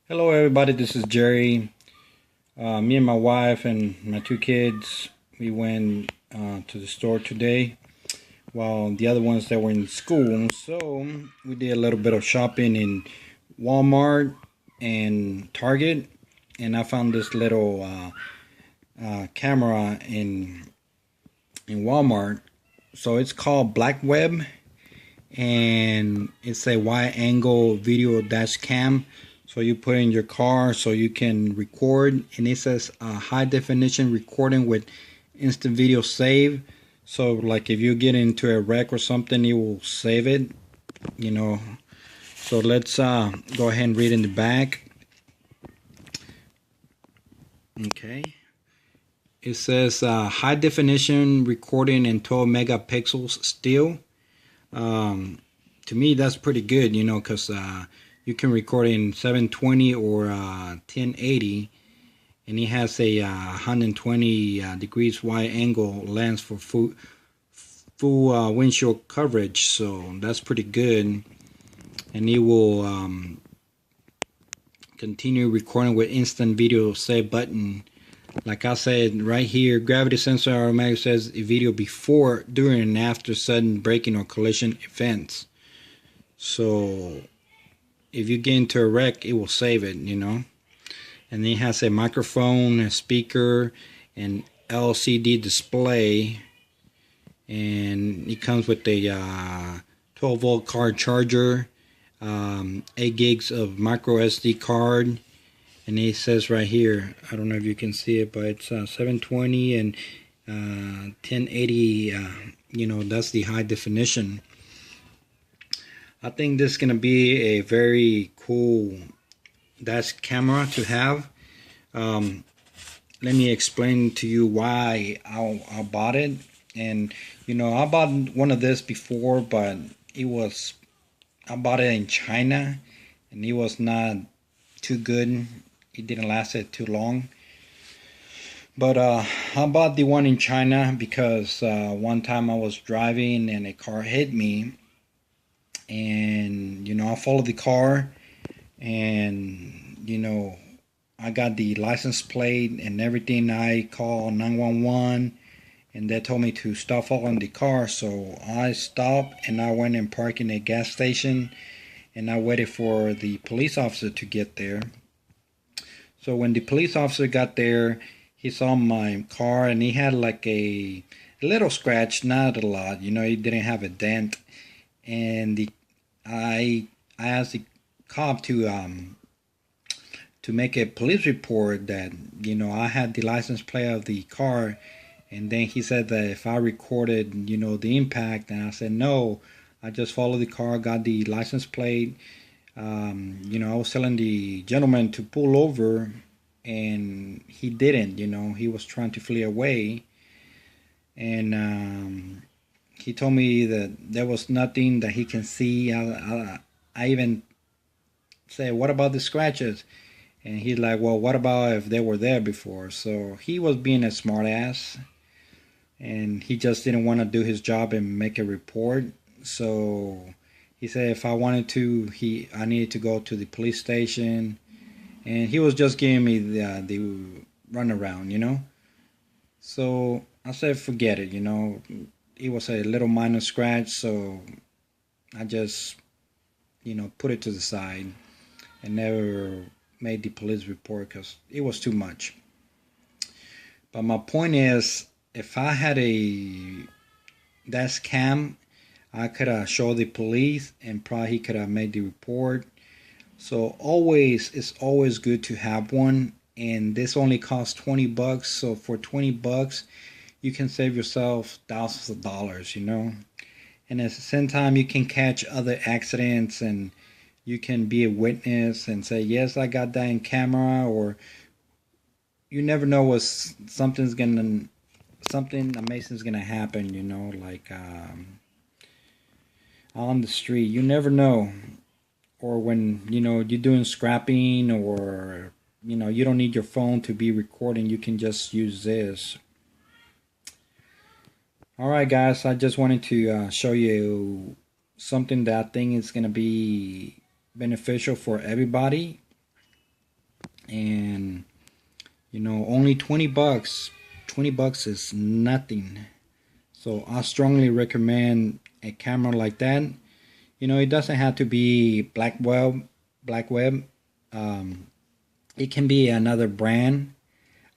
Hello, everybody. This is Jerry. Me and my wife and my two kids, we went to the store today while the other ones that were in school. So we did a little bit of shopping in Walmart and Target, and I found this little camera in Walmart. So it's called Black Web, and it's a wide angle video dash cam. So you put in your car so you can record, and it says high definition recording with instant video save. So like if you get into a wreck or something, it will save it, you know. So let's go ahead and read in the back. Okay. It says high definition recording in 12 megapixels still. To me, that's pretty good, because you can record in 720 or 1080, and it has a 120 degrees wide angle lens for full windshield coverage, so that's pretty good. And it will continue recording with instant video save button. Like I said right here, gravity sensor automatically says a video before, during, and after sudden braking or collision events. So if you get into a wreck, it will save it, And it has a microphone, a speaker, and LCD display. And it comes with a 12 volt car charger, 8 gigs of micro SD card. And it says right here, I don't know if you can see it, but it's 720 and 1080. That's the high definition. I think this is going to be a very cool dash camera to have. Let me explain to you why I bought it. And I bought one of this before, but I bought it in China, and it was not too good. It didn't last it too long. But I bought the one in China because one time I was driving and a car hit me, and I followed the car, and I got the license plate and everything. I called 911, and they told me to stop following the car. So I stopped and I went and parked in a gas station, and I waited for the police officer to get there. So when the police officer got there, he saw my car, and he had like a little scratch, not a lot. He didn't have a dent. And I asked the cop to make a police report that I had the license plate of the car. And then he said that if I recorded the impact, and I said no, I just followed the car, got the license plate. I was telling the gentleman to pull over, and he didn't. He was trying to flee away, and he told me that there was nothing that he can see. I even said, "What about the scratches?" And he's like, "Well, what about if they were there before?" So he was being a smartass, and he just didn't want to do his job and make a report. So he said if I wanted to, I needed to go to the police station, and he was just giving me the runaround. So I said forget it. It was a little minor scratch, so I just put it to the side and never made the police report because it was too much. But my point is, if I had a dash cam, I could have showed the police, and probably he could have made the report. So it's always good to have one, and this only costs $20. So for $20, you can save yourself thousands of dollars, And at the same time, you can catch other accidents, and you can be a witness and say, yes, I got that in camera. Or you never know what something amazing is gonna happen, like on the street. You never know. Or when you're doing scrapping, or you don't need your phone to be recording, you can just use this. All right, guys, I just wanted to show you something that I think is going to be beneficial for everybody. and only 20 bucks. 20 bucks is nothing. So I strongly recommend a camera like that. It doesn't have to be Black Web. It can be another brand.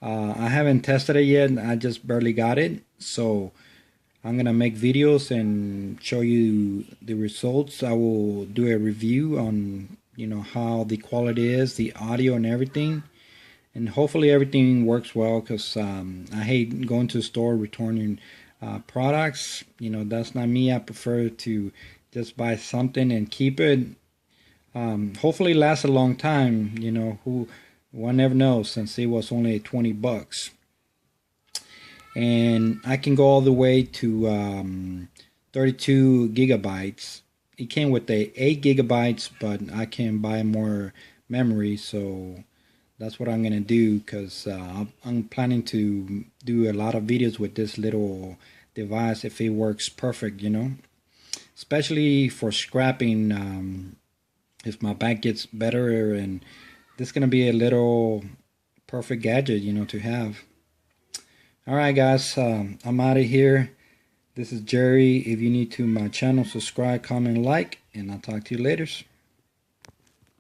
I haven't tested it yet. I just barely got it. So I'm gonna make videos and show you the results. I will do a review on how the quality is, the audio and everything, and hopefully everything works well, because I hate going to the store returning products. That's not me. I prefer to just buy something and keep it. Hopefully it lasts a long time. One never knows, since it was only 20 bucks. And I can go all the way to 32 gigabytes. It came with the 8 gigabytes, but I can buy more memory, so that's what I'm gonna do, because I'm planning to do a lot of videos with this little device if it works perfect, especially for scrapping. If my back gets better, and this is gonna be a little perfect gadget, to have. All right, guys, I'm out of here. This is Jerry. If you need to my channel, subscribe, comment, like, and I'll talk to you later.